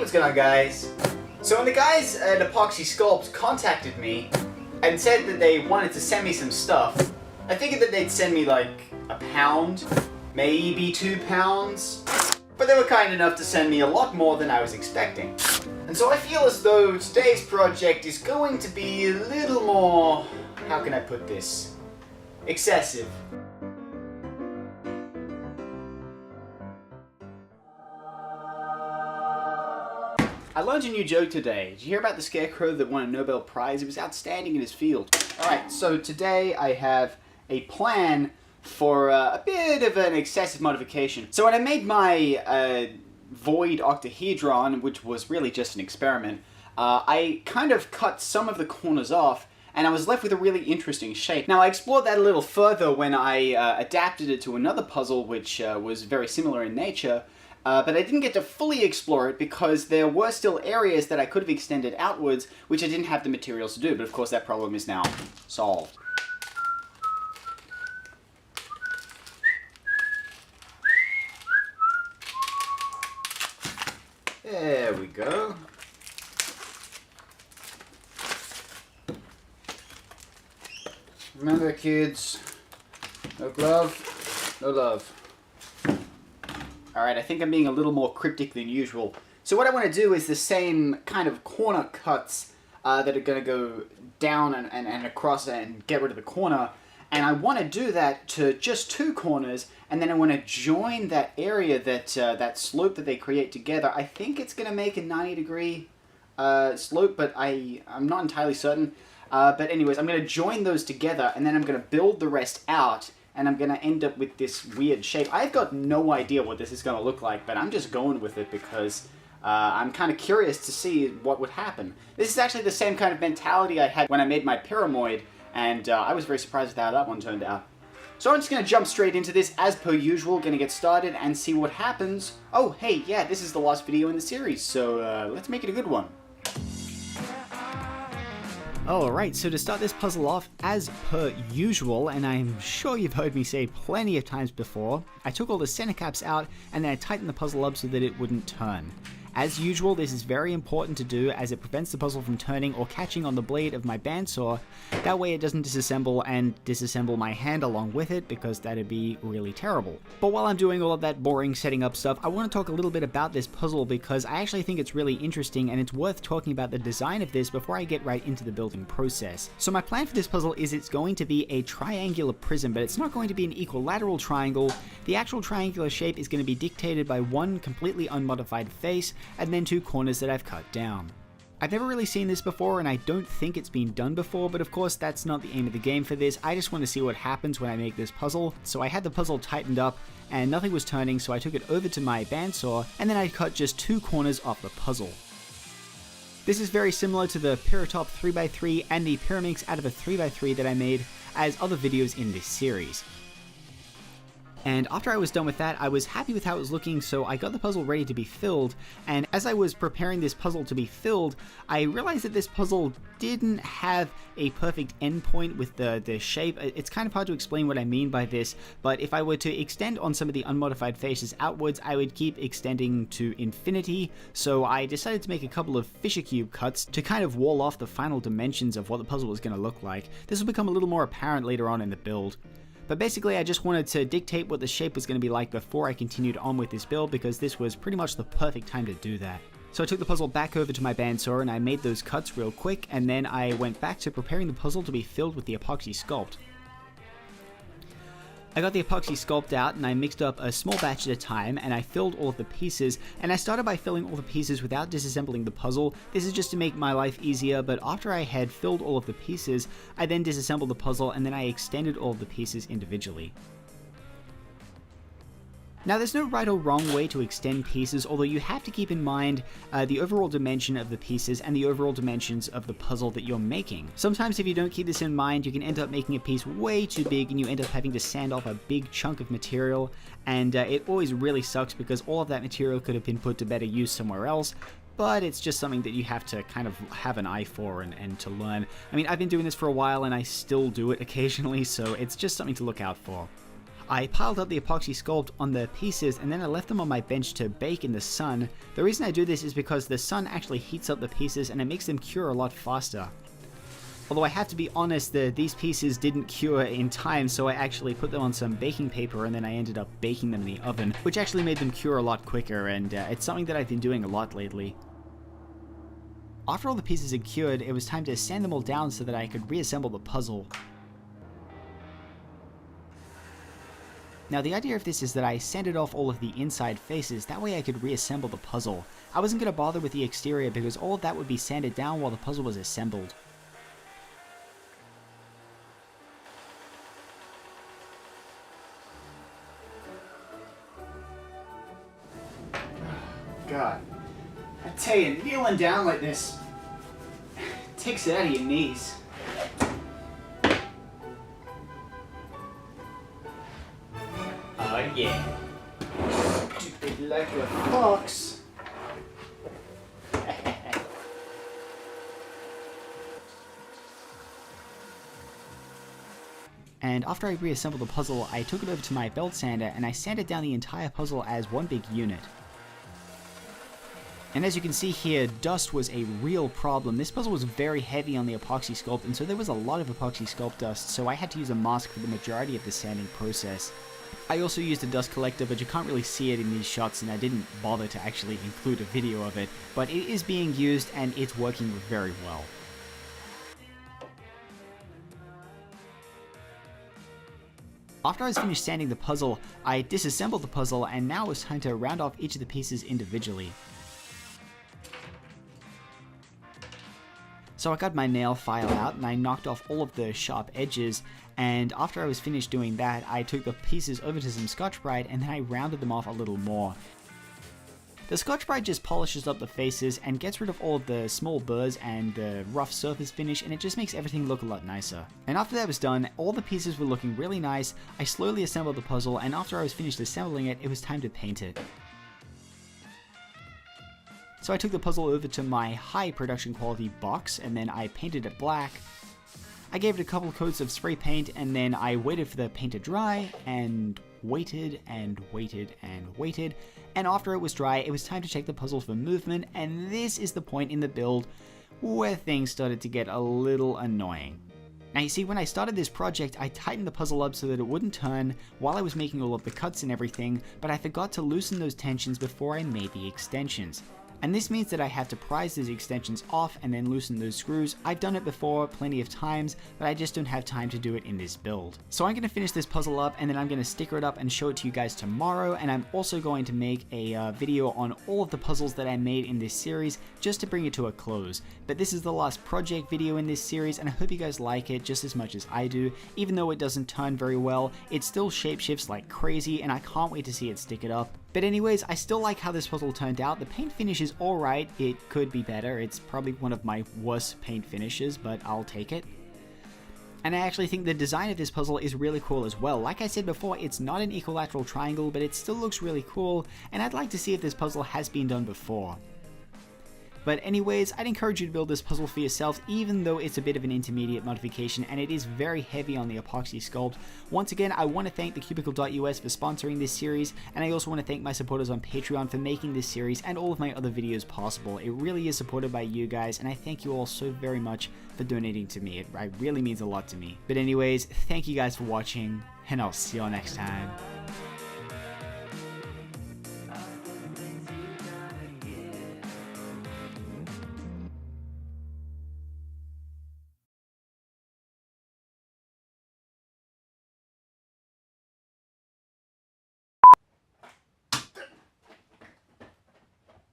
what's going on, guys? So when the guys at Epoxy Sculpt contacted me and said that they wanted to send me some stuff, I figured that they'd send me like a pound, maybe 2 pounds, but they were kind enough to send me a lot more than I was expecting. And so I feel as though today's project is going to be a little more, how can I put this, excessive. I learned a new joke today. Did you hear about the scarecrow that won a Nobel Prize? It was outstanding in his field. Alright, so today I have a plan for a bit of an excessive modification. So when I made my void octahedron, which was really just an experiment, I kind of cut some of the corners off, and I was left with a really interesting shape. Now, I explored that a little further when I adapted it to another puzzle, which was very similar in nature, but I didn't get to fully explore it because there were still areas that I could have extended outwards, which I didn't have the materials to do, but of course that problem is now solved. There we go. Remember, kids, no glove, no love. Alright, I think I'm being a little more cryptic than usual. So what I want to do is the same kind of corner cuts that are going to go down and across and get rid of the corner. And I want to do that to just 2 corners, and then I want to join that area, that slope that they create together. I think it's going to make a 90-degree slope, but I'm not entirely certain. But anyways, I'm going to join those together, and then I'm going to build the rest out, and I'm going to end up with this weird shape. I've got no idea what this is going to look like, but I'm just going with it because I'm kind of curious to see what would happen. This is actually the same kind of mentality I had when I made my pyramid, and I was very surprised with how that one turned out. So I'm just going to jump straight into this as per usual, going to get started and see what happens. Oh, hey, yeah, this is the last video in the series, so let's make it a good one. Alright, so to start this puzzle off, as per usual, and I'm sure you've heard me say plenty of times before, I took all the center caps out and then I tightened the puzzle up so that it wouldn't turn. As usual, this is very important to do as it prevents the puzzle from turning or catching on the blade of my bandsaw. That way it doesn't disassemble and disassemble my hand along with it, because that'd be really terrible. But while I'm doing all of that boring setting up stuff, I want to talk a little bit about this puzzle because I actually think it's really interesting and it's worth talking about the design of this before I get right into the building process. So my plan for this puzzle is it's going to be a triangular prism, but it's not going to be an equilateral triangle. The actual triangular shape is going to be dictated by one completely unmodified face and then 2 corners that I've cut down. I've never really seen this before and I don't think it's been done before, but of course that's not the aim of the game for this. I just want to see what happens when I make this puzzle. So I had the puzzle tightened up and nothing was turning, so I took it over to my bandsaw and then I cut just 2 corners off the puzzle. This is very similar to the Pyratop 3x3 and the Pyraminx out of a 3x3 that I made as other videos in this series. And after I was done with that, I was happy with how it was looking, so I got the puzzle ready to be filled, and as I was preparing this puzzle to be filled, I realized that this puzzle didn't have a perfect endpoint with the shape. It's kind of hard to explain what I mean by this, but if I were to extend on some of the unmodified faces outwards, I would keep extending to infinity, so I decided to make a couple of Fisher Cube cuts to kind of wall off the final dimensions of what the puzzle was going to look like. This will become a little more apparent later on in the build. But basically I just wanted to dictate what the shape was going to be like before I continued on with this build, because this was pretty much the perfect time to do that. So I took the puzzle back over to my bandsaw and I made those cuts real quick, and then I went back to preparing the puzzle to be filled with the epoxy sculpt. I got the epoxy sculpt out and I mixed up a small batch at a time and I filled all of the pieces, and I started by filling all the pieces without disassembling the puzzle. This is just to make my life easier, but after I had filled all of the pieces, I then disassembled the puzzle and then I extended all of the pieces individually. Now there's no right or wrong way to extend pieces, although you have to keep in mind the overall dimension of the pieces and the overall dimensions of the puzzle that you're making. Sometimes if you don't keep this in mind, you can end up making a piece way too big and you end up having to sand off a big chunk of material, and it always really sucks because all of that material could have been put to better use somewhere else. But it's just something that you have to kind of have an eye for and to learn. I mean, I've been doing this for a while and I still do it occasionally, so it's just something to look out for. I piled up the epoxy sculpt on the pieces and then I left them on my bench to bake in the sun. The reason I do this is because the sun actually heats up the pieces and it makes them cure a lot faster. Although I have to be honest, these pieces didn't cure in time, so I actually put them on some baking paper and then I ended up baking them in the oven, which actually made them cure a lot quicker, and it's something that I've been doing a lot lately. After all the pieces had cured, it was time to sand them all down so that I could reassemble the puzzle. Now the idea of this is that I sanded off all of the inside faces, that way I could reassemble the puzzle. I wasn't going to bother with the exterior because all of that would be sanded down while the puzzle was assembled. God, I tell you, kneeling down like this takes it out of your knees. Oh yeah. Stupid like a fox. And after I reassembled the puzzle, I took it over to my belt sander and I sanded down the entire puzzle as one big unit. And as you can see here, dust was a real problem. This puzzle was very heavy on the epoxy sculpt, and so there was a lot of epoxy sculpt dust, so I had to use a mask for the majority of the sanding process. I also used a dust collector, but you can't really see it in these shots, and I didn't bother to actually include a video of it, but it is being used and it's working very well. After I was finished sanding the puzzle, I disassembled the puzzle, and now it was time to round off each of the pieces individually. So I got my nail file out and I knocked off all of the sharp edges, and after I was finished doing that, I took the pieces over to some Scotch-Brite and then I rounded them off a little more. The Scotch-Brite just polishes up the faces and gets rid of all of the small burrs and the rough surface finish, and it just makes everything look a lot nicer. And after that was done, all the pieces were looking really nice. I slowly assembled the puzzle, and after I was finished assembling it, it was time to paint it. So I took the puzzle over to my high production quality box and then I painted it black. I gave it a couple coats of spray paint and then I waited for the paint to dry and waited and waited and waited. And after it was dry, it was time to check the puzzle for movement, and this is the point in the build where things started to get a little annoying. Now you see, when I started this project, I tightened the puzzle up so that it wouldn't turn while I was making all of the cuts and everything, but I forgot to loosen those tensions before I made the extensions. And this means that I have to prise those extensions off and then loosen those screws. I've done it before plenty of times, but I just don't have time to do it in this build. So I'm going to finish this puzzle up and then I'm going to sticker it up and show it to you guys tomorrow, and I'm also going to make a video on all of the puzzles that I made in this series just to bring it to a close. But this is the last project video in this series, and I hope you guys like it just as much as I do. Even though it doesn't turn very well, it still shapeshifts like crazy and I can't wait to see it stick it up. But anyways, I still like how this puzzle turned out. The paint finish is alright, it could be better. It's probably one of my worst paint finishes, but I'll take it. And I actually think the design of this puzzle is really cool as well. Like I said before, it's not an equilateral triangle, but it still looks really cool, and I'd like to see if this puzzle has been done before. But anyways, I'd encourage you to build this puzzle for yourself, even though it's a bit of an intermediate modification and it is very heavy on the epoxy sculpt. Once again, I want to thank thecubicle.us for sponsoring this series, and I also want to thank my supporters on Patreon for making this series and all of my other videos possible. It really is supported by you guys, and I thank you all so very much for donating to me. It really means a lot to me. But anyways, thank you guys for watching, and I'll see you all next time.